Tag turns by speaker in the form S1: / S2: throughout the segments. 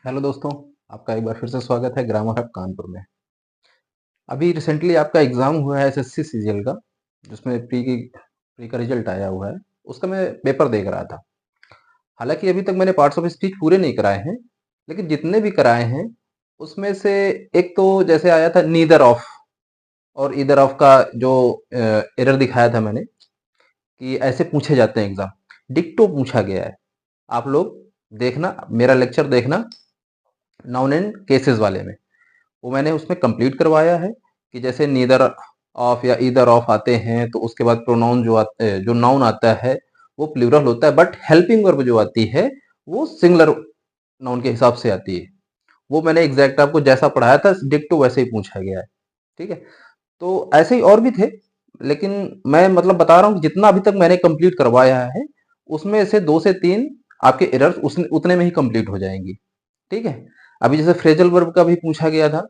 S1: Hello दोस्तों, आपका एक बार फिर से स्वागत है ग्रामर हब कानपुर में। अभी रिसेंटली आपका एग्ज़ाम हुआ है एसएससी सीजीएल का, जिसमें प्री का रिजल्ट आया हुआ है। उसका मैं पेपर देख रहा था। हालांकि अभी तक मैंने पार्ट्स ऑफ स्पीच पूरे नहीं कराए हैं, लेकिन जितने भी कराए हैं उसमें से एक तो जैसे आया था नीदर ऑफ और ईदर ऑफ का जो एरर दिखाया था मैंने कि ऐसे पूछे जाते हैं एग्ज़ाम, डिक्टो पूछा गया है। आप लोग देखना, मेरा लेक्चर देखना नाउन एंड केसेस वाले में, वो मैंने उसमें कंप्लीट करवाया है कि जैसे नीदर ऑफ या ईदर ऑफ आते हैं तो उसके बाद प्रोनाउन जो नाउन आता है वो प्लूरल होता है, बट हेल्पिंग वर्ब जो आती है वो सिंगुलर नाउन के हिसाब से आती है। वो मैंने एग्जैक्ट आपको जैसा पढ़ाया था डिक्टो वैसे ही पूछा गया है। ठीक है, तो ऐसे ही और भी थे, लेकिन मैं मतलब बता रहा हूँ कि जितना अभी तक मैंने कंप्लीट करवाया है उसमें से 2 से 3 आपके एरर्स उतने में ही कंप्लीट हो जाएंगी। ठीक है, अभी जैसे फ्रेजल वर्ब का भी पूछा गया था,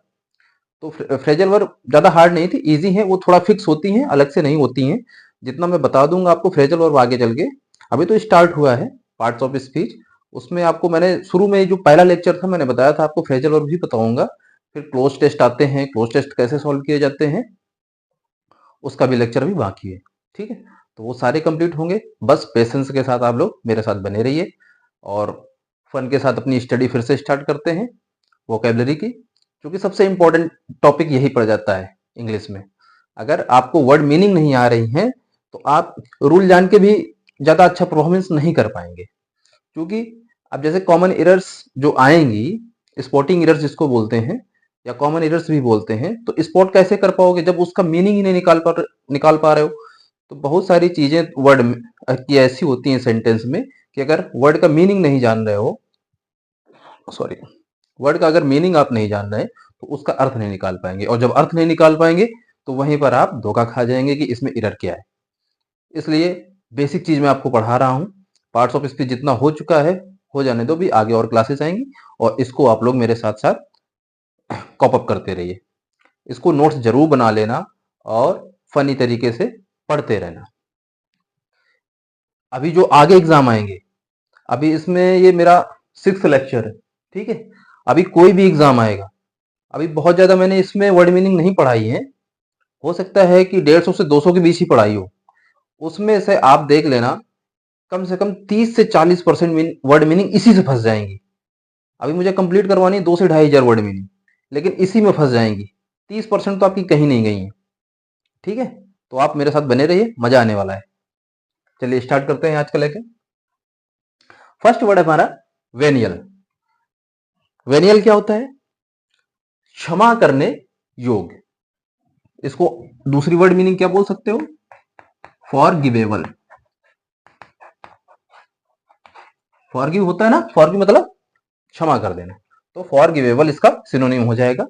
S1: तो फ्रेजल वर्ब ज्यादा हार्ड नहीं थी, इजी है। वो थोड़ा फिक्स होती हैं, अलग से नहीं होती हैं। जितना मैं बता दूंगा आपको फ्रेजल वर्ब आगे चल के। अभी तो स्टार्ट हुआ है पार्ट्स ऑफ स्पीच। उसमें आपको मैंने शुरू में जो पहला लेक्चर था मैंने बताया था आपको फ्रेजल वर्ब भी बताऊंगा। फिर क्लोज टेस्ट आते हैं, क्लोज टेस्ट कैसे सॉल्व किए जाते हैं उसका भी लेक्चर अभी बाकी है। ठीक है, तो वो सारे कंप्लीट होंगे। बस पेशेंस के साथ आप लोग मेरे साथ बने रहिए और फन के साथ अपनी स्टडी फिर से स्टार्ट करते हैं वोकेबलरी की, क्योंकि सबसे इंपॉर्टेंट टॉपिक यही पड़ जाता है इंग्लिश में। अगर आपको वर्ड मीनिंग नहीं आ रही है तो आप रूल जान के भी ज्यादा अच्छा परफॉर्मेंस नहीं कर पाएंगे। क्योंकि अब जैसे कॉमन एरर्स जो आएंगी, स्पॉटिंग एरर्स जिसको बोलते हैं या कॉमन एरर्स भी बोलते हैं, तो स्पॉट कैसे कर पाओगे जब उसका मीनिंग ही नहीं निकाल पा रहे हो। तो बहुत सारी चीजें वर्ड की ऐसी होती हैं सेंटेंस में कि अगर वर्ड का मीनिंग नहीं जान रहे हो, सॉरी, वर्ड का अगर मीनिंग आप नहीं जान रहे तो उसका अर्थ नहीं निकाल पाएंगे, और जब अर्थ नहीं निकाल पाएंगे तो वहीं पर आप धोखा खा जाएंगे कि इसमें एरर क्या है। इसलिए बेसिक चीज मैं आपको पढ़ा रहा हूँ। पार्ट्स ऑफ स्पीच जितना हो चुका है हो जाने दो, भी आगे और क्लासेस आएंगी और इसको आप लोग मेरे साथ साथ कॉप अप करते रहिए। इसको नोट्स जरूर बना लेना और फनी तरीके से पढ़ते रहना। अभी जो आगे एग्जाम आएंगे, अभी इसमें ये मेरा 6th लेक्चर है। ठीक है, अभी कोई भी एग्जाम आएगा, अभी बहुत ज्यादा मैंने इसमें वर्ड मीनिंग नहीं पढ़ाई है। हो सकता है कि 150 से 200 के बीच ही पढ़ाई हो। उसमें से आप देख लेना कम से कम 30 से 40% वर्ड मीनिंग इसी से फंस जाएंगी। अभी मुझे कंप्लीट करवानी है 2 से 2,500 वर्ड मीनिंग, लेकिन इसी में फंस जाएंगी। 30% तो आपकी कहीं नहीं गई है। ठीक है, तो आप मेरे साथ बने रहिए, मजा आने वाला है। चलिए स्टार्ट करते हैं आज का लेक्चर। फर्स्ट वर्ड है हमारा वेनियल। वेनियल क्या होता है? क्षमा करने योग्य। इसको दूसरी वर्ड मीनिंग क्या बोल सकते हो? फॉरगिवेबल। फॉरगिव होता है ना, फॉरगिव मतलब क्षमा कर देना, तो फॉरगिवेबल इसका सिनोनिम हो जाएगा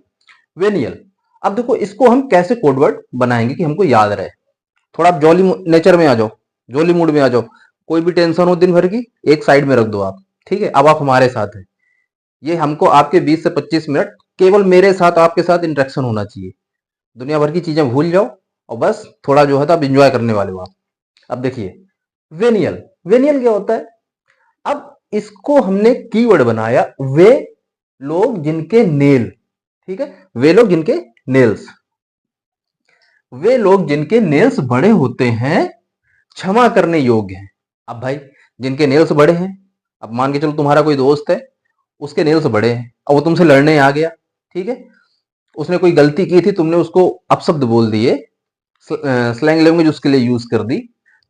S1: वेनियल। अब देखो इसको हम कैसे कोडवर्ड बनाएंगे कि हमको याद रहे। थोड़ा आप जॉली नेचर में आ जाओ, जॉली मूड में आ जाओ। कोई भी टेंशन हो दिन भर की एक साइड में रख दो आप। ठीक है, अब आप हमारे साथ हैं। ये हमको आपके 20 से 25 मिनट केवल मेरे साथ आपके साथ इंटरेक्शन होना चाहिए। दुनिया भर की चीजें भूल जाओ और बस थोड़ा जो है तो आप इंजॉय करने वाले हो आप। अब देखिए वेनियल, वेनियल क्या होता है? अब इसको हमने कीवर्ड बनाया, वे लोग जिनके नेल, ठीक है, वे लोग जिनके नेल्स, वे लोग जिनके नेल्स बड़े होते हैं क्षमा करने योग्य हैं। अब भाई जिनके नेल्स बड़े हैं, अब मान के चलो तुम्हारा कोई दोस्त है, उसके नेल्स बड़े हैं और वो तुमसे लड़ने आ गया। ठीक है, उसने कोई गलती की थी, तुमने उसको अपशब्द बोल दिए, स्लैंग लैंग्वेज उसके लिए यूज कर दी,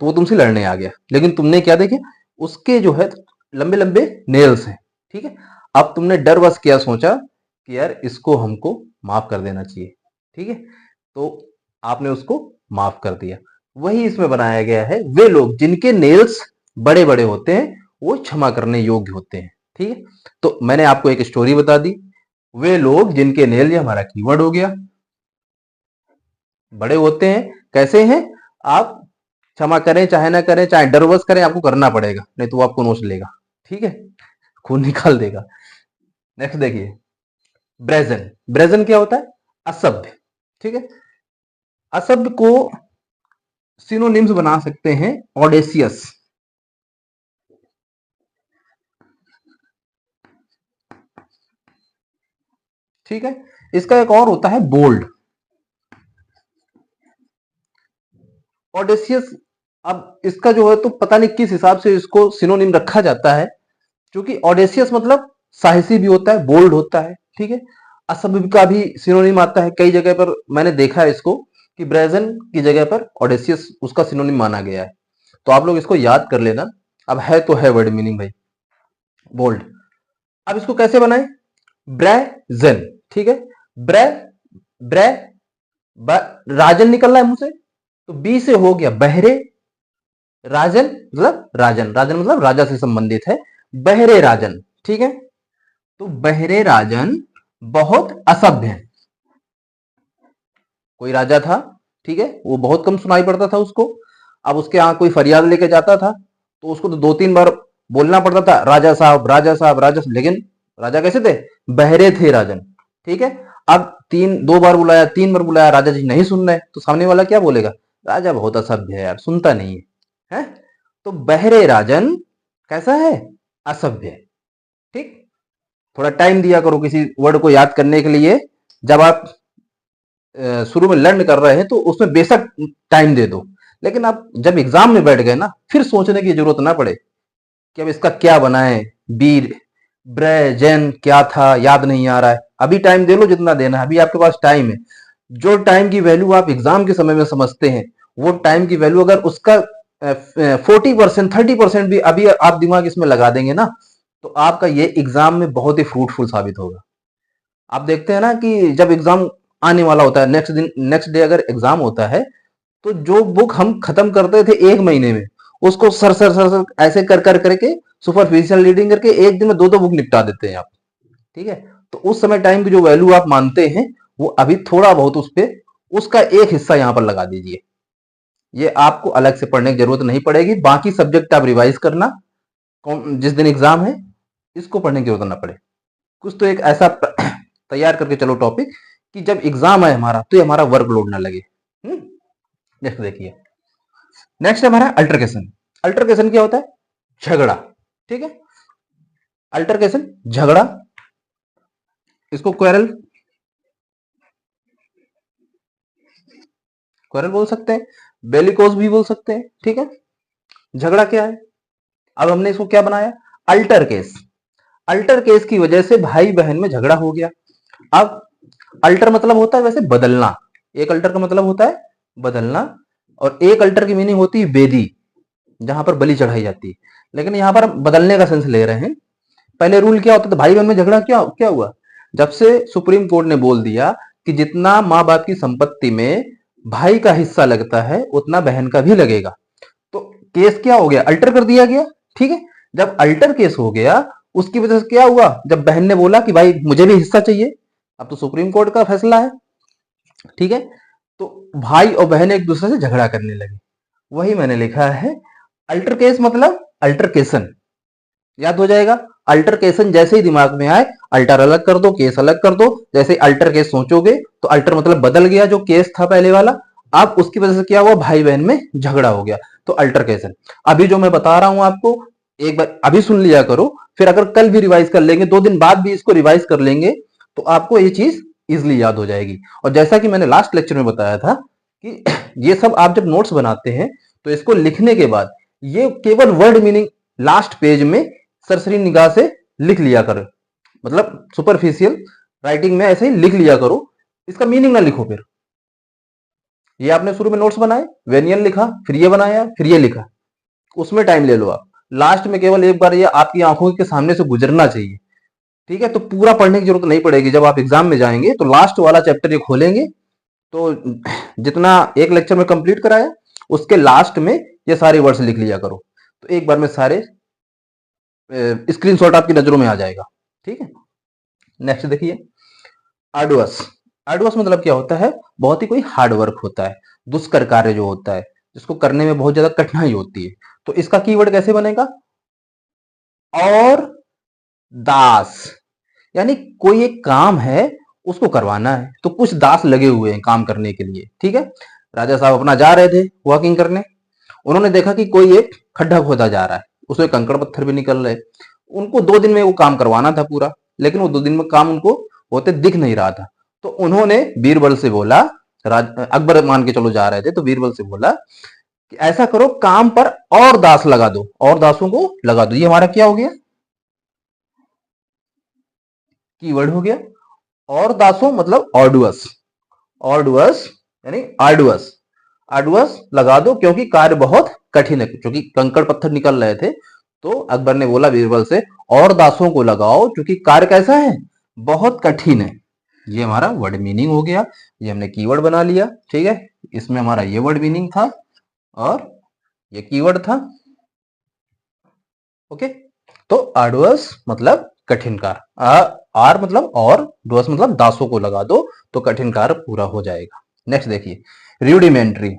S1: तो वो तुमसे लड़ने आ गया। लेकिन तुमने क्या देखे, उसके जो है लंबे लंबे नेल्स हैं। ठीक है, अब तुमने डर बस क्या सोचा कि यार इसको हमको माफ कर देना चाहिए। ठीक है, तो आपने उसको माफ कर दिया। वही इसमें बनाया गया है, वे लोग जिनके नेल्स बड़े बड़े होते हैं वो क्षमा करने योग्य होते हैं। ठीक है, तो मैंने आपको एक स्टोरी बता दी, वे लोग जिनके नेल, ये हमारा कीवर्ड हो गया, बड़े होते हैं। कैसे हैं? आप क्षमा करें चाहे ना करें, चाहे डरवस करें, आपको करना पड़ेगा, नहीं तो वो आपको नोच लेगा। ठीक है, खून निकाल देगा। नेक्स्ट देखिए ब्रेजन। ब्रेजन क्या होता है? असभ्य। ठीक है, असभ्य को सिनोनिम्स बना सकते हैं ऑडेसियस, ठीक है। इसका एक और होता है बोल्ड, ऑडेसियस। अब इसका जो है तो पता नहीं किस हिसाब से इसको सिनोनिम रखा जाता है, क्योंकि ऑडेसियस मतलब साहसी भी होता है, बोल्ड होता है, ठीक है। असभ्य का भी सिनोनिम आता है कई जगह पर, मैंने देखा है इसको कि ब्रेजन की जगह पर ऑडेसियस उसका सिनोनिम माना गया है। तो आप लोग इसको याद कर लेना। अब है तो है वर्ड मीनिंग भाई, बोल्ड। अब इसको कैसे बनाए, ब्रेजन, ठीक है। ब्रे ब्रे राजन निकल रहा है मुंह से, तो बी से हो गया बहरे राजन, मतलब राजन, राजन मतलब राजा से संबंधित है, बहरे राजन, ठीक है। तो बहरे राजन बहुत असभ्य है। कोई राजा था, ठीक है, वो बहुत कम सुनाई पड़ता था उसको। अब उसके यहाँ कोई फरियाद लेके जाता था तो उसको तो 2-3 बार बोलना पड़ता था, राजा साहब राजा साहब राजा साहब, लेकिन राजा कैसे थे, बहरे थे राजन, ठीक है। अब 2 बार बुलाया, 3 बार बुलाया, राजा जी नहीं सुन रहे, तो सामने वाला क्या बोलेगा, राजा बहुत असभ्य है यार, सुनता नहीं है, है? तो बहरे राजन कैसा है, असभ्य, ठीक। थोड़ा टाइम दिया करो किसी वर्ड को याद करने के लिए। जब आप शुरू में लर्न कर रहे हैं तो उसमें बेशक टाइम दे दो, लेकिन आप जब एग्जाम में बैठ गए ना, फिर सोचने की जरूरत ना पड़े कि अब इसका क्या बनाए, बीर ब्रजन क्या था याद नहीं आ रहा है। अभी टाइम दे लो जितना देना है, अभी आपके पास टाइम है। जो टाइम की वैल्यू आप एग्जाम के समय में समझते हैं, वो टाइम की वैल्यू अगर उसका 40% 30% भी अभी आप दिमाग इसमें लगा देंगे ना, तो आपका ये एग्जाम में बहुत ही फ्रूटफुल साबित होगा। आप देखते हैं ना कि जब एग्जाम आने वाला होता है, नेक्स्ट डे अगर एग्जाम होता है, तो जो बुक हम खत्म करते थे 1 महीने में, उसको सर सर सर सर ऐसे कर कर करके सुपरफिशियल रीडिंग करके 1 दिन में 2-2 बुक निपटा देते हैं आप, ठीक है। तो उस समय टाइम की जो वैल्यू आप मानते हैं, वो अभी थोड़ा बहुत उस पे उसका एक हिस्सा यहां पर लगा दीजिए। ये आपको अलग से पढ़ने की जरूरत नहीं पड़ेगी, बाकी सब्जेक्ट आप रिवाइज करना, जिस दिन एग्जाम है इसको पढ़ने की जरूरत ना पड़े। कुछ तो एक ऐसा तैयार करके चलो टॉपिक कि जब एग्जाम है हमारा तो ये हमारा वर्कलोड ना लगे। नेक्स्ट देखिए, नेक्स्ट है हमारा अल्टरकेशन। अल्टरकेशन क्या होता है, झगड़ा, ठीक है। अल्टरकेशन झगड़ा, इसको क्वेरल क्वेरल बोल सकते हैं, बेलिकोस भी बोल सकते हैं, ठीक है। झगड़ा क्या है, अब हमने इसको क्या बनाया, अल्टर केस। अल्टर केस की वजह से भाई बहन में झगड़ा हो गया। अब अल्टर मतलब होता है वैसे बदलना, एक अल्टर का मतलब होता है बदलना, और एक अल्टर की मीनिंग होती है बेदी, जहां पर बलि चढ़ाई जाती है। लेकिन यहां पर हम बदलने का सेंस ले रहे हैं। पहले रूल क्या होता था, भाई बहन में झगड़ा क्या क्या हुआ, जब से सुप्रीम कोर्ट ने बोल दिया कि जितना माँ बाप की संपत्ति में भाई का हिस्सा लगता है उतना बहन का भी लगेगा, तो केस क्या हो गया, अल्टर कर दिया गया, ठीक है। जब अल्टर केस हो गया, उसकी वजह से क्या हुआ, जब बहन ने बोला कि भाई मुझे भी हिस्सा चाहिए, अब तो सुप्रीम कोर्ट का फैसला है, ठीक है। तो भाई और बहन एक दूसरे से झगड़ा करने लगे, वही मैंने लिखा है अल्टर केस मतलब अल्टरकेशन, याद हो जाएगा। अल्टरकेशन जैसे ही दिमाग में आए, अल्टर अलग कर दो, केस अलग कर दो। जैसे अल्टर केस सोचोगे तो अल्टर मतलब बदल गया जो केस था पहले वाला, अब उसकी वजह से क्या हुआ, भाई बहन में झगड़ा हो गया, तो अल्टरकेशन। अभी जो मैं बता रहा हूं आपको, एक बार अभी सुन लिया करो, फिर अगर कल भी रिवाइज कर लेंगे, 2 दिन बाद भी इसको रिवाइज कर लेंगे, तो आपको ये चीज इजिली याद हो जाएगी। और जैसा कि मैंने लास्ट लेक्चर में बताया था कि ये सब आप जब नोट्स बनाते हैं तो इसको लिखने के बाद ये केवल वर्ड मीनिंग लास्ट पेज में सरसरी निगाह से लिख लिया करो, मतलब सुपरफिशियल राइटिंग में ऐसे ही लिख लिया करो, इसका मीनिंग ना लिखो। फिर ये आपने शुरू में नोट्स बनाए, वेनियन लिखा, फिर ये बनाया, फिर ये लिखा, उसमें टाइम ले लो आप। लास्ट में केवल एक बार ये आपकी आंखों के सामने से गुजरना चाहिए, ठीक है। तो पूरा पढ़ने की जरूरत नहीं पड़ेगी, जब आप एग्जाम में जाएंगे तो लास्ट वाला चैप्टर ये खोलेंगे, तो जितना एक लेक्चर में कंप्लीट कराया उसके लास्ट में ये सारे वर्ड्स लिख लिया करो, तो एक बार में सारे स्क्रीनशॉट आपकी नजरों में आ जाएगा, ठीक है। नेक्स्ट देखिए, आर्डुअस। आर्डुअस मतलब क्या होता है, बहुत ही कोई हार्ड वर्क होता है, दुष्कर कार्य जो होता है, जिसको करने में बहुत ज्यादा कठिनाई होती है। तो इसका कीवर्ड कैसे बनेगा, और दास, यानी कोई एक काम है उसको करवाना है, तो कुछ दास लगे हुए हैं काम करने के लिए, ठीक है। राजा साहब अपना जा रहे थे वॉकिंग करने, उन्होंने देखा कि कोई एक खड्डा खोदा जा रहा है, उसमें कंकड़ पत्थर भी निकल रहे, उनको 2 दिन में वो काम करवाना था पूरा, लेकिन वो 2 दिन में काम उनको होते दिख नहीं रहा था। तो उन्होंने बीरबल से बोला, अकबर मान के चलो जा रहे थे, तो बीरबल से बोला कि ऐसा करो, काम पर और दास लगा दो, और दासों को लगा दो। ये हमारा क्या हो गया, कीवर्ड हो गया। और दासों मतलब ऑर्डुअस, ऑर्डुअस यानी आर्डुअस, आर्डुअस लगा दो क्योंकि कार्य बहुत कठिन है, क्योंकि कंकड़ पत्थर निकल रहे थे। तो अकबर ने बोला बीरबल से, और दासों को लगाओ क्योंकि कार्य कैसा है, बहुत कठिन है। ये हमारा वर्ड मीनिंग हो गया, ये हमने कीवर्ड बना लिया। ठीक है, इसमें हमारा ये वर्ड मीनिंग था और ये कीवर्ड था। ओके, तो आर्डुअस मतलब कठिन कार्य, आर मतलब और, डुअस मतलब दासों को लगा दो तो कठिन कार्य पूरा हो जाएगा। नेक्स्ट देखिए, रूडिमेंट्री,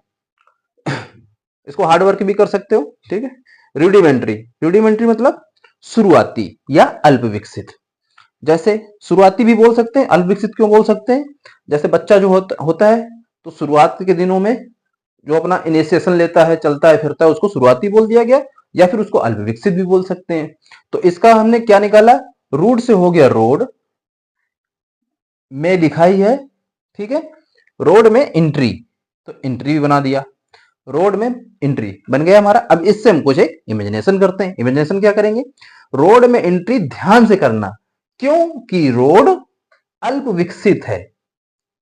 S1: इसको हार्ड वर्क भी कर सकते हो। ठीक है, रूडिमेंट्री, रूडिमेंट्री मतलब शुरुआती या अल्प विकसित। जैसे शुरुआती भी बोल सकते हैं, अल्प विकसित क्यों बोल सकते हैं, जैसे बच्चा जो होता है तो शुरुआत के दिनों में जो अपना इनिशिएशन लेता है, चलता है फिरता है, उसको शुरुआती बोल दिया गया, या फिर उसको अल्प विकसित भी बोल सकते हैं। तो इसका हमने क्या निकाला, रूड से हो गया रोड, में लिखाई है। ठीक है, रोड में एंट्री, तो एंट्री भी बना दिया, रोड में एंट्री बन गया हमारा। अब इससे हम कुछ एक इमेजिनेशन करते हैं। इमेजिनेशन क्या करेंगे, रोड में एंट्री ध्यान से करना, क्योंकि रोड अल्प विकसित है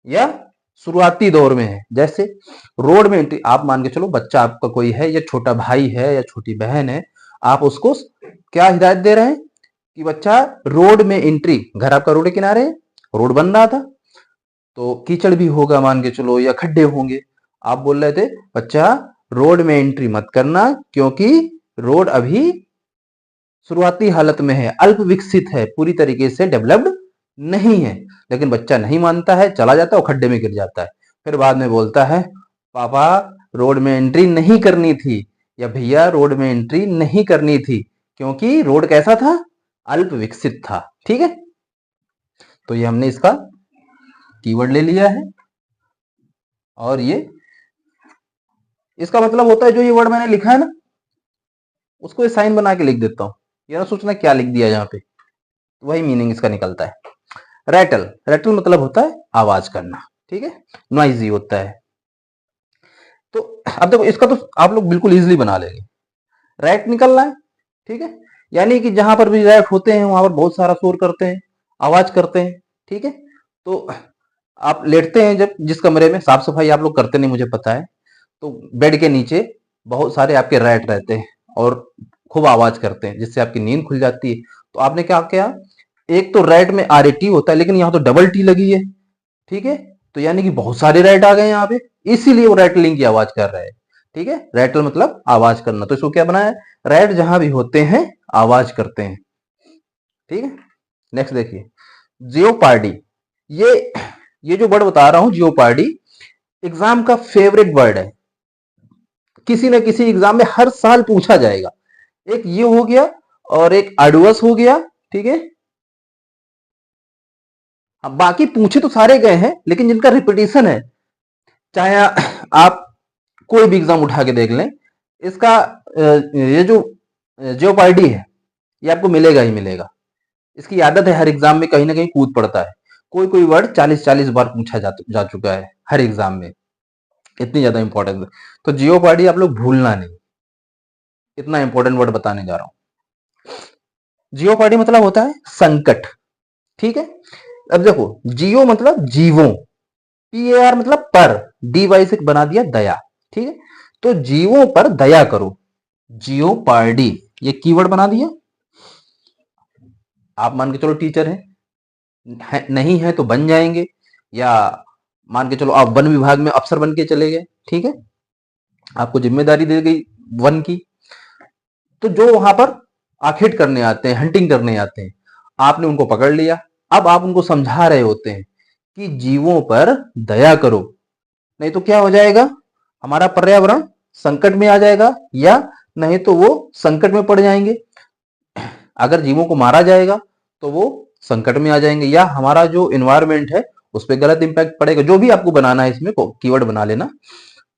S1: या शुरुआती दौर में है। जैसे रोड में एंट्री, आप मान के चलो बच्चा आपका कोई है, या छोटा भाई है या छोटी बहन है, आप उसको क्या हिदायत दे रहे हैं कि बच्चा रोड में एंट्री, घर आपका रोड के किनारे है, रोड बन रहा था तो कीचड़ भी होगा मान के चलो, या खड्डे होंगे, आप बोल रहे थे बच्चा रोड में एंट्री मत करना क्योंकि रोड अभी शुरुआती हालत में है, अल्प विकसित है, पूरी तरीके से डेवलप्ड नहीं है। लेकिन बच्चा नहीं मानता है, चला जाता है और खड्डे में गिर जाता है। फिर बाद में बोलता है पापा रोड में एंट्री नहीं करनी थी, या भैया रोड में एंट्री नहीं करनी थी, क्योंकि रोड कैसा था, अल्प विकसित था। ठीक है, तो ये हमने इसका कीवर्ड ले लिया है, और ये इसका मतलब होता है जो ये वर्ड मैंने लिखा है ना, उसको ये साइन बना के लिख देता हूं, ये ना सोचना क्या लिख दिया यहाँ पे, वही मीनिंग इसका निकलता है। रैटल, रैटल मतलब होता है आवाज करना। ठीक है, नॉइजी होता है। तो अब देखो इसका तो आप लोग बिल्कुल इजीली बना लेंगे, रैट निकलना है। ठीक है, यानी कि जहां पर भी रैट होते हैं वहां पर बहुत सारा शोर करते हैं, आवाज करते हैं। ठीक है, तो आप लेटते हैं जब जिस कमरे में, साफ सफाई आप लोग करते नहीं मुझे पता है, तो बेड के नीचे बहुत सारे आपके रैट रहते हैं और खूब आवाज करते हैं, जिससे आपकी नींद खुल जाती है। तो आपने क्या किया, एक तो रैट में RAT होता है, लेकिन यहाँ तो डबल टी लगी है। ठीक है, तो यानी कि बहुत सारे रैट आ गए यहाँ पे, इसीलिए वो रैटलिंग की आवाज कर रहे हैं। ठीक है, रैटल मतलब आवाज करना, तो इसको क्या बनाया, रैट जहां भी होते हैं आवाज करते हैं। ठीक है, नेक्स्ट देखिए, जियोपार्डी, ये ये जो वर्ड बता रहा हूं जियोपार्डी, एग्जाम का फेवरेट वर्ड है, किसी न किसी एग्जाम में हर साल पूछा जाएगा। एक ये हो गया और एक आर्डुअस हो गया। ठीक है, अब बाकी पूछे तो सारे गए हैं, लेकिन जिनका रिपीटेशन है, चाहे आप कोई भी एग्जाम उठा के देख लें, इसका ये जो जियोपार्डी है ये आपको मिलेगा ही मिलेगा। इसकी आदत है, हर एग्जाम में कहीं ना कहीं कूद पड़ता है, कोई कोई वर्ड 40-40 बार पूछा जा चुका है हर एग्जाम में, इतनी ज्यादा इंपॉर्टेंट है। तो जियोपार्डी आप लोग भूलना नहीं, इतना इंपॉर्टेंट वर्ड बताने जा रहा हूं। जियोपार्डी मतलब होता है संकट। ठीक है, अब देखो जियो मतलब जीवों, PAR मतलब पर, DY से बना दिया दया। ठीक है, तो जीवों पर दया करो, जियोपार्डी, ये कीवर्ड बना दिया। आप मान के चलो टीचर है, नहीं है तो बन जाएंगे, या मान के चलो आप वन विभाग में अफसर बन के चले गए। ठीक है, आपको जिम्मेदारी दी गई वन की, तो जो वहां पर आखेट करने आते हैं, हंटिंग करने आते हैं, आपने उनको पकड़ लिया। अब आप उनको समझा रहे होते हैं कि जीवों पर दया करो, नहीं तो क्या हो जाएगा, हमारा पर्यावरण संकट में आ जाएगा, या नहीं तो वो संकट में पड़ जाएंगे। अगर जीवों को मारा जाएगा तो वो संकट में आ जाएंगे, या हमारा जो इन्वायरमेंट है उस पर गलत इंपैक्ट पड़ेगा। जो भी आपको बनाना है इसमें कीवर्ड बना लेना।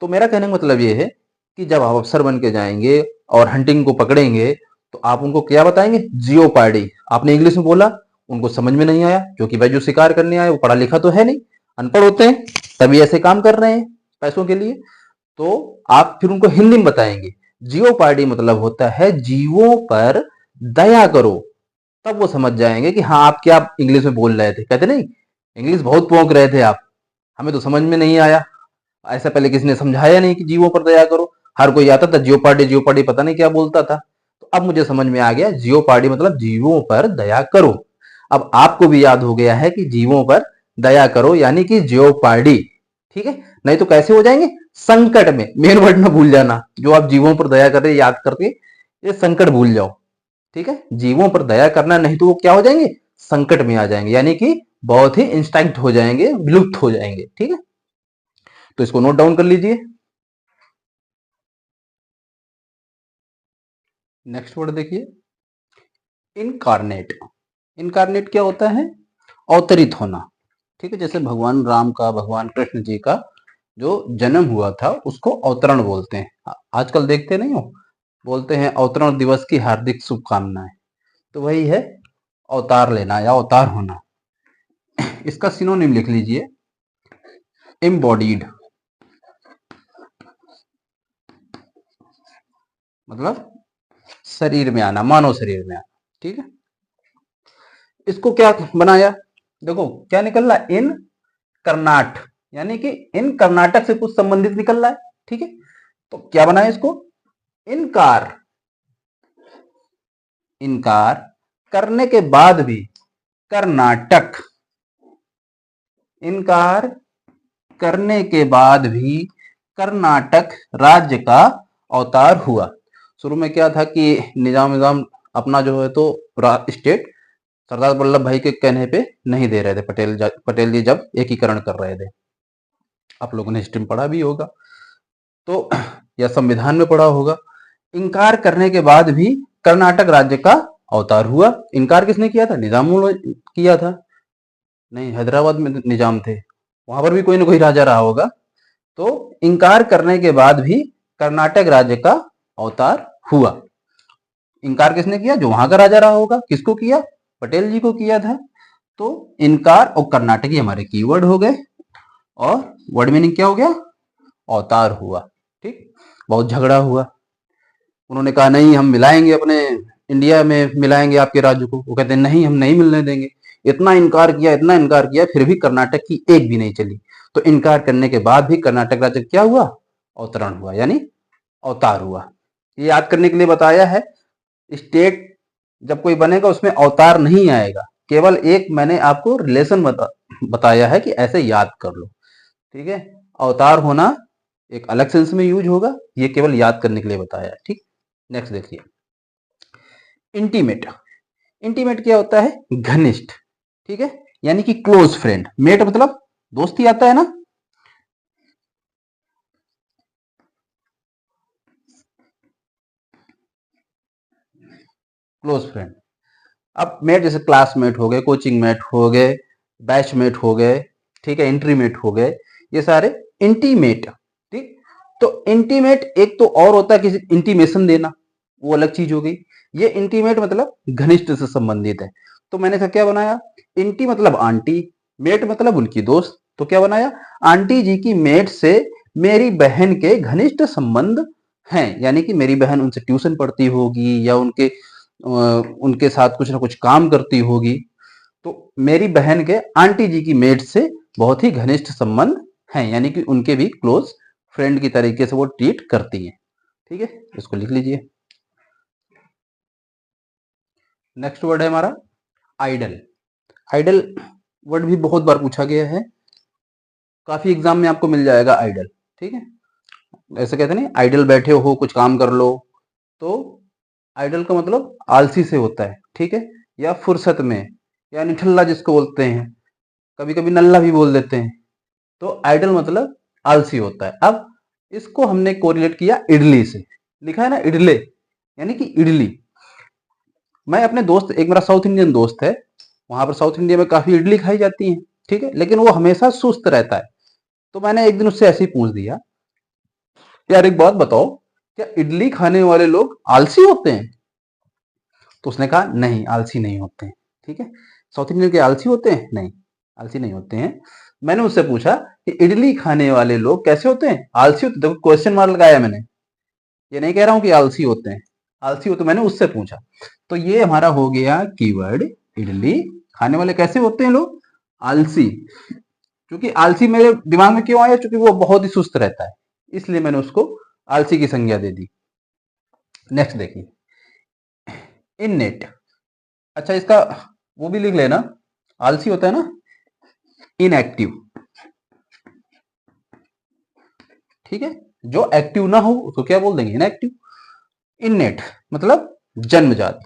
S1: तो मेरा कहने का मतलब ये है कि जब आप अफसर बन के जाएंगे और हंटिंग को पकड़ेंगे, तो आप उनको क्या बताएंगे, जियोपार्डी। आपने इंग्लिश में बोला, उनको समझ में नहीं आया, क्योंकि भाई जो शिकार करने आए वो पढ़ा लिखा तो है नहीं, अनपढ़ होते हैं, तभी ऐसे काम कर रहे हैं पैसों के लिए। तो आप फिर उनको हिंदी में बताएंगे, जियोपार्डी मतलब होता है जीवों पर दया करो। तब वो समझ जाएंगे कि हाँ आप क्या इंग्लिश में बोल रहे थे। कहते नहीं इंग्लिश बहुत पोंक रहे थे आप, हमें तो समझ में नहीं आया, ऐसा पहले किसी ने समझाया नहीं कि जीवों पर दया करो। हर कोई आता था जियोपार्डी जियोपार्डी पता नहीं क्या बोलता था। तो अब मुझे समझ में आ गया जियोपार्डी मतलब जीवों पर दया करो। अब आपको भी याद हो गया है कि जीवों पर दया करो यानी कि जियोपार्डी। ठीक है, नहीं तो कैसे हो जाएंगे संकट में। मेन वर्ड ना भूल जाना, जो आप जीवों पर दया कर रहे याद करके ये संकट भूल जाओ। ठीक है, जीवों पर दया करना, नहीं तो वो क्या हो जाएंगे संकट में आ जाएंगे, यानी कि बहुत ही इंस्टिंक्ट हो जाएंगे, विलुप्त हो जाएंगे। ठीक है, तो इसको नोट डाउन कर लीजिए। नेक्स्ट वर्ड देखिए, इनकारनेट। इनकारनेट क्या होता है, अवतरित होना। ठीक है, जैसे भगवान राम का, भगवान कृष्ण जी का जो जन्म हुआ था उसको अवतरण बोलते हैं। आजकल देखते नहीं हो, बोलते हैं अवतरण दिवस की हार्दिक शुभकामनाएं। तो वही है अवतार लेना या अवतार होना। इसका सिनोनिम लिख लीजिए, एम्बॉडीड, मतलब शरीर में आना, मानव शरीर में आना। ठीक है, इसको क्या बनाया, देखो क्या निकल रहा, इन कर्नाट, यानी कि इन कर्नाटक से कुछ संबंधित निकल रहा है। ठीक है, तो क्या बनाया इसको, इनकार। इनकार करने के बाद भी कर्नाटक, इनकार करने के बाद भी कर्नाटक राज्य का अवतार हुआ। शुरू में क्या था कि निजाम निजाम अपना जो है तो स्टेट सरदार वल्लभ भाई के कहने पे नहीं दे रहे थे, पटेल जी जब एकीकरण कर रहे थे। आप लोगों ने हिस्ट्री में पढ़ा भी होगा तो, या संविधान में पढ़ा होगा। इनकार करने के बाद भी कर्नाटक राज्य का अवतार हुआ। इनकार किसने किया था, निजामुल किया था। नहीं, हैदराबाद में निजाम थे, वहां पर भी कोई ना कोई राजा रहा होगा। तो इनकार करने के बाद भी कर्नाटक राज्य का अवतार हुआ। इनकार किसने किया, जो वहां का राजा रहा होगा। किसको किया, पटेल जी को किया था। तो इनकार और कर्नाटकी हमारे कीवर्ड हो गए, और वर्ड मीनिंग क्या हो गया, अवतार हुआ। ठीक, बहुत झगड़ा हुआ, उन्होंने कहा नहीं हम मिलाएंगे, अपने इंडिया में मिलाएंगे आपके राज्य को। वो कहते नहीं हम नहीं मिलने देंगे। इतना इनकार किया, इतना इनकार किया, फिर भी कर्नाटक की एक भी नहीं चली। तो इनकार करने के बाद भी कर्नाटक राज्य क्या हुआ, अवतरण हुआ, यानी अवतार हुआ। ये याद करने के लिए बताया है, स्टेट जब कोई बनेगा उसमें अवतार नहीं आएगा, केवल एक मैंने आपको रिलेशन बताया है कि ऐसे याद कर लो। ठीक है, अवतार होना एक अलग सेंस में यूज होगा, ये केवल याद करने के लिए बताया है। ठीक, नेक्स्ट देखिए, इंटीमेट। इंटीमेट क्या होता है, घनिष्ठ। ठीक है, यानी कि क्लोज फ्रेंड। मेट मतलब दोस्ती आता है ना, क्लोज फ्रेंड। अब मेट जैसे क्लासमेट हो गए, कोचिंग मेट हो गए, बैचमेट हो गए, ठीक है, इंट्रीमेट हो गए, ये सारे इंटीमेट। ठीक, तो इंटीमेट एक तो और होता है किसी इंटीमेशन देना, वो अलग चीज हो गई। ये इंटीमेट मतलब घनिष्ठ से संबंधित है। तो मैंने क्या बनाया, इंटी मतलब आंटी, मेट मतलब उनकी दोस्त। तो क्या बनाया, आंटी जी की मेट से मेरी बहन के घनिष्ठ संबंध हैं, यानी कि मेरी बहन उनसे ट्यूशन पढ़ती होगी या उनके साथ कुछ ना कुछ काम करती होगी। तो मेरी बहन के आंटी जी की मेट से बहुत ही घनिष्ठ संबंध हैं, यानी कि उनके भी क्लोज फ्रेंड की तरीके से वो ट्रीट करती हैं। ठीक है, इसको लिख लीजिए। नेक्स्ट वर्ड है हमारा आइडल। आइडल वर्ड भी बहुत बार पूछा गया है, काफी एग्जाम में आपको मिल जाएगा आइडल। ठीक है, ऐसे कहते नहीं आइडल बैठे हो कुछ काम कर लो। तो आइडल का मतलब आलसी से होता है। ठीक है, या फुर्सत में, या निठल्ला जिसको बोलते हैं, कभी कभी नल्ला भी बोल देते हैं। तो आइडल मतलब आलसी होता है। अब इसको हमने कोरिलेट किया इडली से, लिखा है ना इडले, यानी कि इडली। मैं अपने दोस्त, एक मेरा साउथ इंडियन दोस्त है, वहां पर साउथ इंडिया में काफी इडली खाई जाती है। ठीक है, लेकिन वो हमेशा सुस्त रहता है। तो मैंने एक दिन उससे ऐसे ही पूछ दिया, यार एक बात बताओ, क्या इडली खाने वाले लोग आलसी होते हैं? तो उसने कहा नहीं आलसी नहीं होते हैं। ठीक है। साउथ इंडियन के आलसी होते हैं? नहीं, आलसी नहीं होते हैं। मैंने उससे पूछा कि इडली खाने वाले लोग कैसे होते हैं? आलसी होते हैं। देखो क्वेश्चन मार्क लगाया मैंने, ये नहीं कह रहा हूं कि आलसी होते हैं, आलसी होते, मैंने उससे पूछा। तो ये हमारा हो गया कीवर्ड इडली खाने वाले कैसे होते हैं लोग? आलसी। क्योंकि आलसी मेरे दिमाग में क्यों आया? क्योंकि वो बहुत ही सुस्त रहता है, इसलिए मैंने उसको आलसी की संज्ञा दे दी। नेक्स्ट देखिए, इननेट। अच्छा, इसका वो भी लिख लेना, आलसी होता है ना इनएक्टिव, ठीक है। जो एक्टिव ना हो उसको क्या बोल देंगे? इनएक्टिव। इननेट मतलब जन्मजात,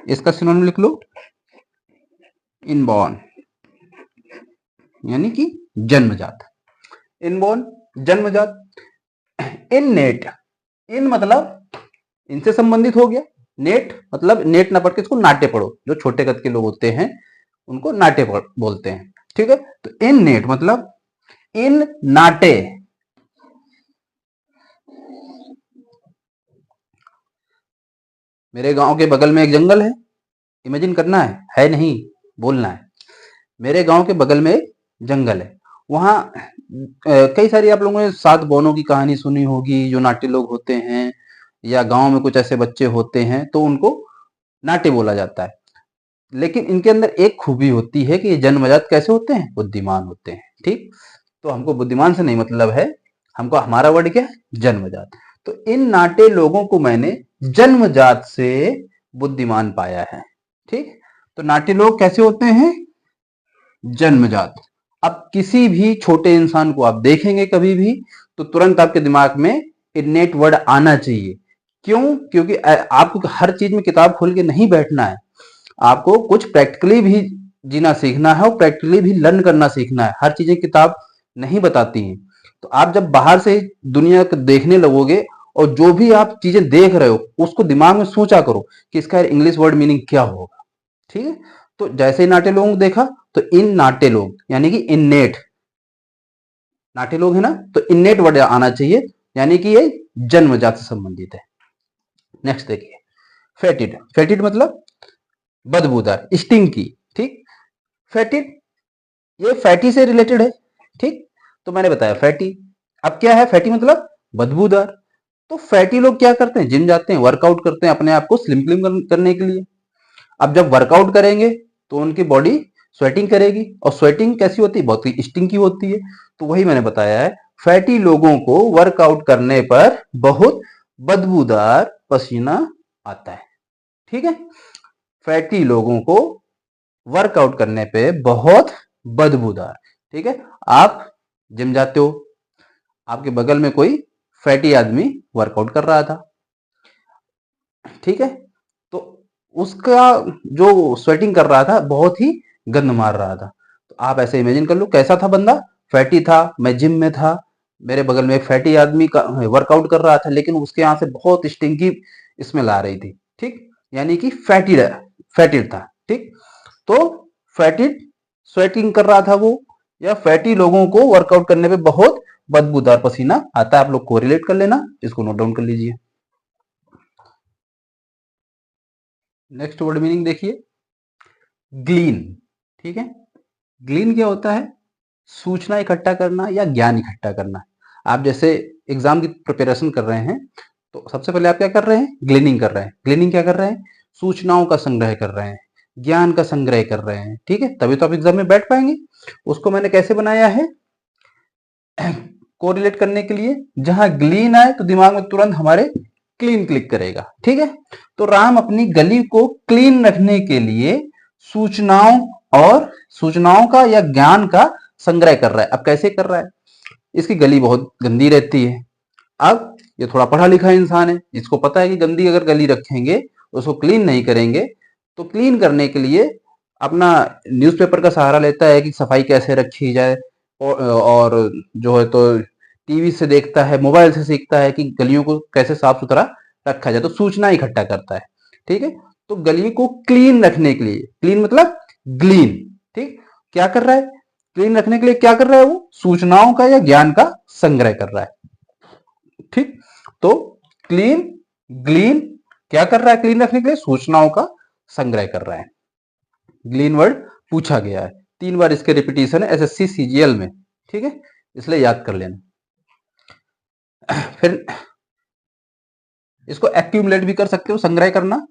S1: इसका सिनोनिम लिख लो इनबॉर्न, यानी कि जन्मजात। इनबॉर्न जन्मजात। इननेट, इन मतलब इनसे संबंधित हो गया, नेट मतलब नेट ना पढ़ के इसको नाटे पढ़ो, जो छोटे कद के लोग होते हैं उनको नाटे बोलते हैं, ठीक है। तो इन नेट मतलब इन नाटे। मेरे गांव के बगल में एक जंगल है, इमेजिन करना है नहीं, बोलना है। मेरे गांव के बगल में एक जंगल है, वहां कई सारी आप लोगों ने सात बौनों की कहानी सुनी होगी, जो नाट्य लोग होते हैं या गांव में कुछ ऐसे बच्चे होते हैं तो उनको नाट्य बोला जाता है। लेकिन इनके अंदर एक खूबी होती है कि ये जन्मजात कैसे होते हैं? बुद्धिमान होते हैं, ठीक। तो हमको बुद्धिमान से नहीं मतलब है, हमको हमारा वर्ड क्या है? जन्मजात। तो इन नाटे लोगों को मैंने जन्मजात से बुद्धिमान पाया है, ठीक। तो नाटे लोग कैसे होते हैं? जन्मजात। अब किसी भी छोटे इंसान को आप देखेंगे कभी भी तो तुरंत आपके दिमाग में इननेट वर्ड आना चाहिए। क्यों? क्योंकि आपको हर चीज में किताब खोल के नहीं बैठना है, आपको कुछ प्रैक्टिकली भी जीना सीखना है और प्रैक्टिकली भी लर्न करना सीखना है। हर चीजें किताब नहीं बताती हैं। तो आप जब बाहर से दुनिया को देखने लगोगे और जो भी आप चीजें देख रहे हो उसको दिमाग में सोचा करो कि इसका इंग्लिश वर्ड मीनिंग क्या होगा, ठीक है। तो जैसे ही नाटे लोगों को देखा तो इन नाटे लोग यानी कि इननेट, नाटे लोग है ना, तो इननेट वर्ड आना चाहिए, यानी कि ये जन्मजात से संबंधित है। नेक्स्ट देखिए, फेटिड। फेटिड मतलब बदबूदार, स्टिंकी, ठीक। फैटिड ये फैटी से रिलेटेड है, ठीक। तो मैंने बताया फैटी। अब क्या है? फैटी मतलब बदबूदार। तो फैटी लोग क्या करते हैं? जिम जाते हैं, वर्कआउट करते हैं अपने आप को स्लिम स्लिम करने के लिए। अब जब वर्कआउट करेंगे तो उनकी बॉडी स्वेटिंग करेगी, और स्वेटिंग कैसी होती है? बहुत ही स्टिंकी होती है। तो वही मैंने बताया है, फैटी लोगों को वर्कआउट करने पर बहुत बदबूदार पसीना आता है, ठीक है। फैटी लोगों को वर्कआउट करने पे बहुत बदबूदार, ठीक है। आप जिम जाते हो, आपके बगल में कोई फैटी आदमी वर्कआउट कर रहा था, ठीक है। तो उसका जो स्वेटिंग कर रहा था बहुत ही गंद मार रहा था। तो आप ऐसे इमेजिन कर लो कैसा था बंदा? फैटी था, मैं जिम में था, मेरे बगल में एक फैटी आदमी का वर्कआउट कर रहा था, लेकिन उसके यहाँ से बहुत स्टिंकी स्मेल आ रही थी, ठीक। यानी कि फैटी फैटिड था, ठीक। तो फैटिड स्वेटिंग कर रहा था वो, या फैटी लोगों को वर्कआउट करने पे बहुत बदबूदार पसीना आता है। आप लोग कोरिलेट कर लेना, इसको नोट डाउन कर लीजिए। नेक्स्ट वर्ड मीनिंग देखिए, ग्लीन, ठीक है। ग्लीन क्या होता है? सूचना इकट्ठा करना या ज्ञान इकट्ठा करना। आप जैसे एग्जाम की प्रिपरेशन कर रहे हैं तो सबसे पहले आप क्या कर रहे हैं? ग्लीनिंग कर रहे हैं। ग्लीनिंग क्या कर रहे हैं? सूचनाओं का संग्रह कर रहे हैं, ज्ञान का संग्रह कर रहे हैं, ठीक है। तभी तो आप एग्जाम में बैठ पाएंगे। उसको मैंने कैसे बनाया है? कोरिलेट करने के लिए, जहां ग्लीन आए तो दिमाग में तुरंत हमारे क्लीन क्लिक करेगा, ठीक है। तो राम अपनी गली को क्लीन रखने के लिए सूचनाओं और सूचनाओं का या ज्ञान का संग्रह कर रहा है। अब कैसे कर रहा है? इसकी गली बहुत गंदी रहती है। अब ये थोड़ा पढ़ा लिखा इंसान है, इसको पता है कि गंदी अगर गली रखेंगे, उसको क्लीन नहीं करेंगे, तो क्लीन करने के लिए अपना न्यूज़पेपर का सहारा लेता है कि सफाई कैसे रखी जाए, और जो है तो टीवी से देखता है, मोबाइल से सीखता है कि गलियों को कैसे साफ सुथरा रखा जाए, तो सूचना इकट्ठा करता है, ठीक है। तो गली को क्लीन रखने के लिए, क्लीन मतलब ग्लीन, ठीक। क्या कर रहा है? क्लीन रखने के लिए क्या कर रहा है? वो सूचनाओं का या ज्ञान का संग्रह कर रहा है, ठीक। तो क्लीन, ग्लीन क्या कर रहा है? क्लीन रखने के लिए सूचनाओं का संग्रह कर रहा है। ग्लीन वर्ड पूछा गया है, 3 बार इसके रिपीटिशन है एसएससी सीजीएल में, ठीक है, इसलिए याद कर लेना। फिर इसको एक्यूमुलेट भी कर सकते हो, संग्रह करना।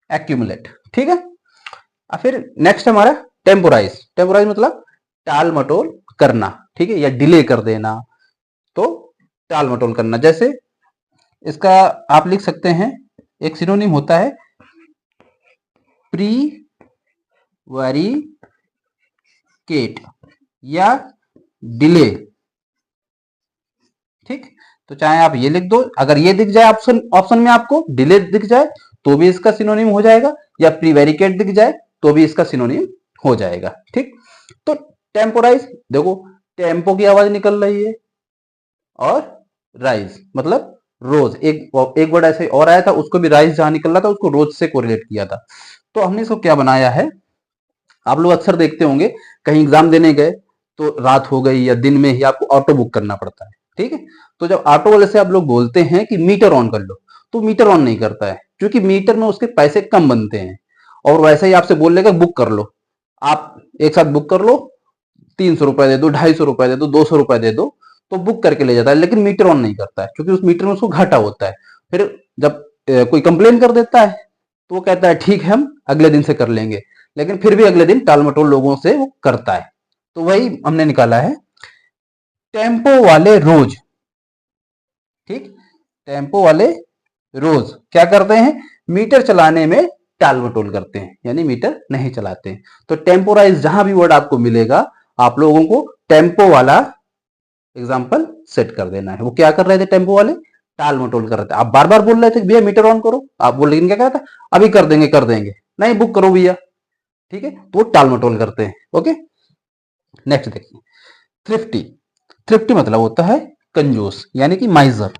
S1: एक्यूमुलेट, ठीक है। और फिर नेक्स्ट हमारा टेम्पोराइज। टेम्पोराइज मतलब टाल मटोल करना, ठीक है, या डिले कर देना, तो टाल मटोल करना। जैसे इसका आप लिख सकते हैं, एक सिनोनिम होता है प्री वैरिकेट या डिले, ठीक। तो चाहे आप ये लिख दो, अगर ये दिख जाए ऑप्शन ऑप्शन में आपको डिले दिख जाए तो भी इसका सिनोनिम हो जाएगा, या प्रीवेरिकेट दिख जाए तो भी इसका सिनोनिम हो जाएगा, ठीक। तो टेम्पोराइज, देखो टेम्पो की आवाज निकल रही है, और राइज मतलब रोज, एक वर्ड ऐसे और आया था, उसको भी राइज जहां निकल रहा था उसको रोज से कोरिलेट किया था। तो हमने इसको क्या बनाया है, आप लोग अक्सर देखते होंगे कहीं एग्जाम देने गए तो रात हो गई या दिन में ही आपको ऑटो बुक करना पड़ता है, ठीक है। तो जब ऑटो वाले से आप लोग बोलते हैं कि मीटर ऑन कर लो, तो मीटर ऑन नहीं करता है, क्योंकि मीटर में उसके पैसे कम बनते हैं, और वैसे ही आपसे बोल लेगा बुक कर लो, आप एक साथ बुक कर लो, 300 रुपए दे दो, 250 रुपए दे दो, 200 रुपए दे दो, तो बुक करके ले जाता है, लेकिन मीटर ऑन नहीं करता है, क्योंकि उस मीटर में उसको घाटा होता है। फिर जब कोई कंप्लेन कर देता है तो वो कहता है ठीक है हम अगले दिन से कर लेंगे, लेकिन फिर भी अगले दिन टाल मटोल लोगों से वो करता है। तो वही हमने निकाला है टेम्पो वाले रोज, ठीक। टेम्पो वाले रोज क्या करते हैं, मीटर चलाने में टाल मटोल करते हैं, यानी मीटर नहीं चलाते हैं। तो टेम्पोराइज जहां भी वर्ड आपको मिलेगा, आप लोगों को टेम्पो वाला एग्जाम्पल सेट कर देना है। वो क्या कर रहे थे टेम्पो वाले, टाल मटोल कर रहे थे। आप बार बार बोल रहे थे भैया मीटर ऑन करो, आप बोल, लेकिन क्या कहता अभी कर देंगे कर देंगे, नहीं बुक करो भैया, ठीक है, तो वो टाल मटोल करते हैं। ओके, नेक्स्ट देखिए थ्रिफ्टी। थ्रिफ्टी मतलब होता है कंजूस, यानी कि माइजर।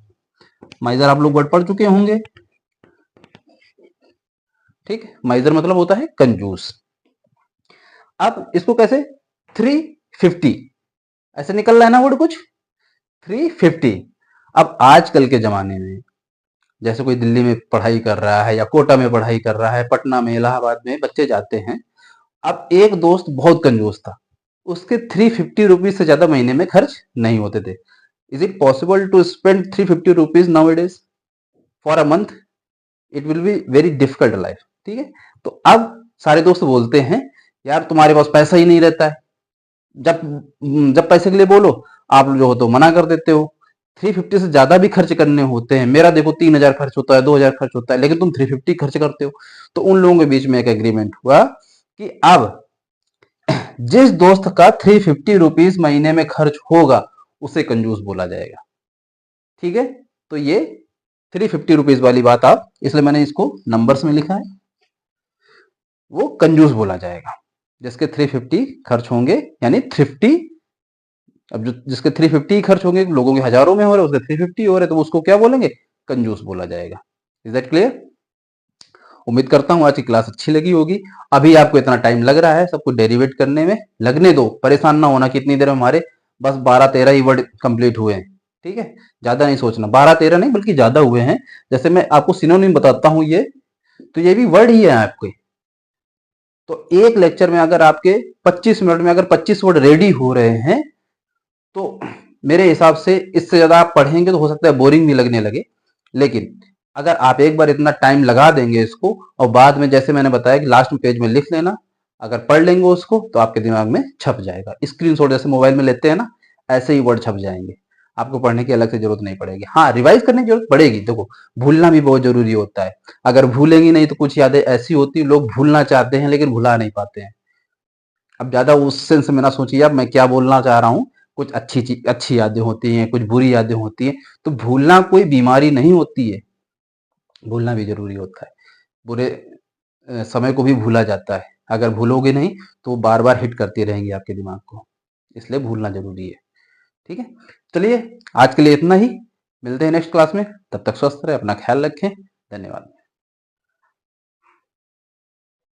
S1: माइजर आप लोग वर्ड पढ़ चुके होंगे, ठीक। माइजर मतलब होता है कंजूस। अब इसको कैसे, 350 ऐसे निकल रहा है ना वर्ड कुछ, 350। अब आजकल के जमाने में जैसे कोई दिल्ली में पढ़ाई कर रहा है या कोटा में पढ़ाई कर रहा है, पटना में, इलाहाबाद में बच्चे जाते हैं। अब एक दोस्त बहुत कंजूस था, उसके 350 रुपीज से ज्यादा महीने में खर्च नहीं होते थे। Is it possible to spend 350 rupees now it is for a month? It will be very difficult life, ठीक है। तो अब सारे दोस्त बोलते हैं यार तुम्हारे पास पैसा ही नहीं रहता है, जब जब पैसे के लिए बोलो आप जो हो तो मना कर देते हो। 350 से ज्यादा भी खर्च करने होते हैं, मेरा देखो 3000 खर्च होता है, 2000 खर्च होता है, लेकिन तुम 350 खर्च करते हो। तो उन लोगों के बीच में एक एग्रीमेंट हुआ कि अब जिस दोस्त का 350 रुपीज महीने में खर्च होगा उसे कंजूस बोला जाएगा, ठीक है। तो ये 350 रुपीज वाली बात, आप इसलिए मैंने इसको नंबर्स में लिखा है, वो कंजूस बोला जाएगा जिसके 350 खर्च होंगे, यानी थ्रिफ्टी। अब जो जिसके 350 खर्च होंगे, लोगों के हजारों में हो रहे, उसके 350 हो रहे, तो उसको क्या बोलेंगे, कंजूस बोला जाएगा। Is that clear? उम्मीद करता हूं आज की क्लास अच्छी लगी होगी। अभी आपको इतना टाइम लग रहा है सबको डेरिवेट करने में, लगने दो, परेशान ना होना कितनी देर में हमारे बस 12-13 ही वर्ड कंप्लीट हुए हैं, ठीक है। ज्यादा नहीं सोचना, 12-13 नहीं बल्कि ज्यादा हुए हैं। जैसे मैं आपको सिनोनिम बताता हूं, ये तो ये भी वर्ड ही है आपके। तो एक लेक्चर में अगर आपके 25 मिनट में अगर 25 वर्ड रेडी हो रहे हैं, तो मेरे हिसाब से इससे ज्यादा आप पढ़ेंगे तो हो सकता है बोरिंग भी लगने लगे। लेकिन अगर आप एक बार इतना टाइम लगा देंगे इसको, और बाद में जैसे मैंने बताया कि लास्ट में पेज में लिख लेना, अगर पढ़ लेंगे उसको तो आपके दिमाग में छप जाएगा। स्क्रीनशॉट जैसे मोबाइल में लेते हैं ना, ऐसे ही वर्ड छप जाएंगे, आपको पढ़ने की अलग से जरूरत नहीं पड़ेगी। हाँ, रिवाइज करने की जरूरत पड़ेगी, देखो भूलना भी बहुत जरूरी होता है। अगर भूलेंगी नहीं तो कुछ यादें ऐसी होती, लोग भूलना चाहते हैं लेकिन भुला नहीं पाते हैं। अब ज्यादा उस सेंस में ना सोचिए, अब मैं क्या बोलना चाह रहा हूँ, कुछ अच्छी चीज, अच्छी यादें होती हैं, कुछ बुरी यादें होती हैं। तो भूलना कोई बीमारी नहीं होती है, भूलना भी जरूरी होता है। बुरे समय को भी भूला जाता है, अगर भूलोगे नहीं तो वो बार बार हिट करती रहेंगी आपके दिमाग को, इसलिए भूलना जरूरी है, ठीक है। चलिए आज के लिए इतना ही, मिलते हैं नेक्स्ट क्लास में, तब तक स्वस्थ रहे, अपना ख्याल रखें, धन्यवाद।